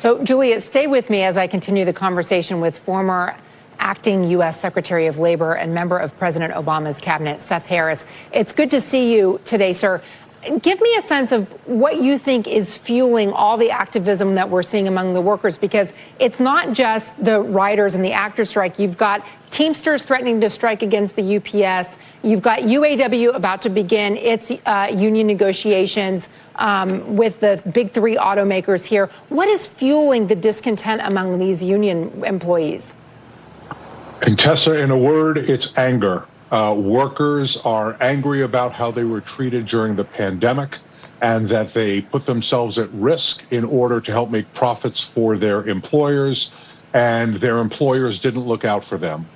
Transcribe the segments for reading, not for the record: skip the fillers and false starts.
So, Julia, stay with me as I continue the conversation with former acting U.S. Secretary of Labor and member of President Obama's cabinet, Seth Harris. It's good to see you today, sir. Give me a sense of what you think is fueling all the activism that we're seeing among the workers, because it's not just the writers and the actors strike. You've got Teamsters threatening to strike against the UPS. You've got UAW about to begin its union negotiations with the big three automakers here. What is fueling the discontent among these union employees? And Tessa, in a word, it's anger. Workers are angry about how they were treated during the pandemic and that they put themselves at risk in order to help make profits for their employers, and their employers didn't look out for them.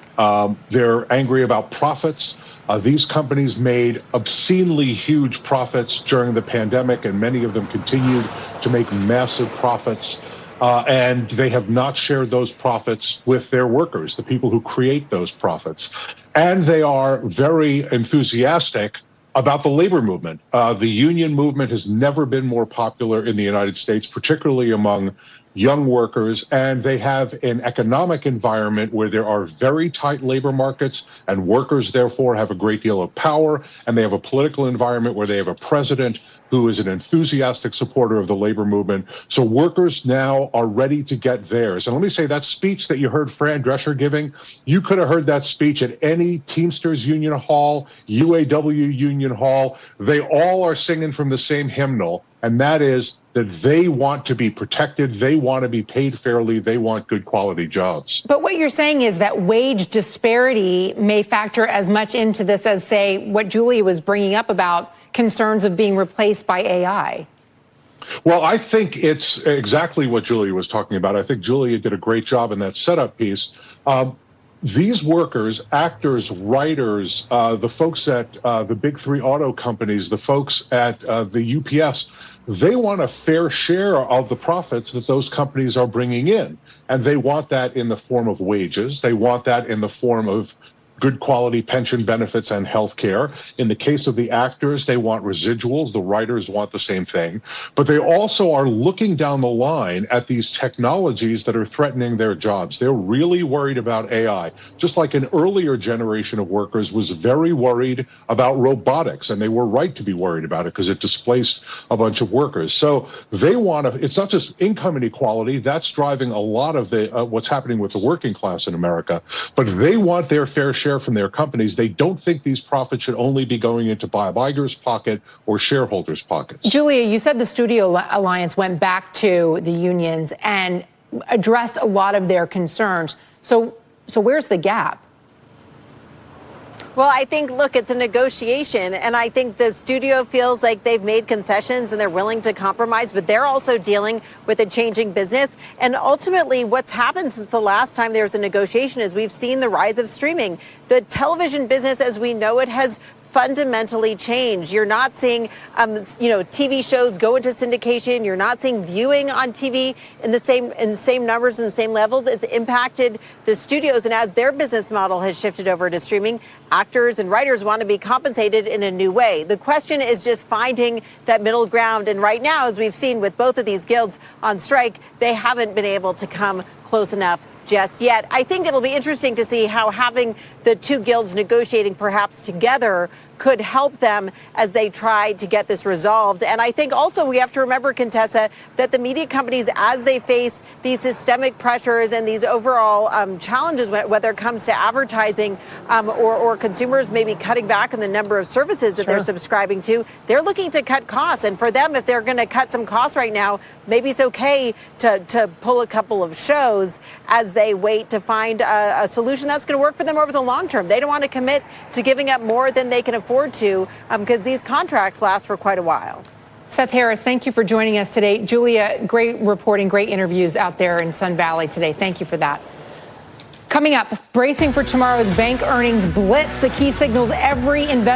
They're angry about profits. These companies made obscenely huge profits during the pandemic, and many of them continued to make massive profits. And they have not shared those profits with their workers, the people who create those profits. And they are very enthusiastic about the labor movement. The union movement has never been more popular in the United States, particularly among young workers, and they have an economic environment where there are very tight labor markets, and workers therefore have a great deal of power, and they have a political environment where they have a president who is an enthusiastic supporter of the labor movement. So workers now are ready to get theirs. And let me say, that speech that you heard Fran Drescher giving, you could have heard that speech at any Teamsters Union Hall, UAW Union Hall. They all are singing from the same hymnal, and that is that they want to be protected, they want to be paid fairly, they want good quality jobs. But what you're saying is that wage disparity may factor as much into this as, say, what Julia was bringing up about concerns of being replaced by AI. Well, I think it's exactly what Julia was talking about. I think Julia did a great job in that setup piece. These workers, actors, writers, the folks at the big three auto companies, the folks at the UPS, they want a fair share of the profits that those companies are bringing in. And they want that in the form of wages. They want that in the form of good quality pension benefits and health care. In the case of the actors, they want residuals. The writers want the same thing. But they also are looking down the line at these technologies that are threatening their jobs. They're really worried about AI, just like an earlier generation of workers was very worried about robotics. And they were right to be worried about it because it displaced a bunch of workers. So they want to, it's not just income inequality. That's driving a lot of the what's happening with the working class in America. But they want their fair share from their companies. They don't think these profits should only be going into Bob Iger's pocket or shareholders' pockets. Julia, you said the Studio Alliance went back to the unions and addressed a lot of their concerns. So where's the gap? Well, I think, look, it's a negotiation, and I think the studio feels like they've made concessions and they're willing to compromise, but they're also dealing with a changing business. And ultimately, what's happened since the last time there was a negotiation is we've seen the rise of streaming. The television business, as we know it, has fundamentally changed. You're not seeing, TV shows go into syndication. You're not seeing viewing on TV in the same numbers and the same levels. It's impacted the studios, and as their business model has shifted over to streaming, actors and writers want to be compensated in a new way. The question is just finding that middle ground. And right now, as we've seen with both of these guilds on strike, they haven't been able to come close enough just yet. I think it'll be interesting to see how having the two guilds negotiating perhaps together could help them as they try to get this resolved. And I think also we have to remember, Contessa, that the media companies, as they face these systemic pressures and these overall challenges, whether it comes to advertising or consumers maybe cutting back on the number of services that they're subscribing to, they're looking to cut costs. And for them, if they're going to cut some costs right now, maybe it's okay to pull a couple of shows as they wait to find a solution that's going to work for them over the long term. They don't want to commit to giving up more than they can afford to because these contracts last for quite a while. Seth Harris, thank you for joining us today. Julia, great reporting, great interviews out there in Sun Valley today. Thank you for that. Coming up, bracing for tomorrow's bank earnings blitz, the key signals every investor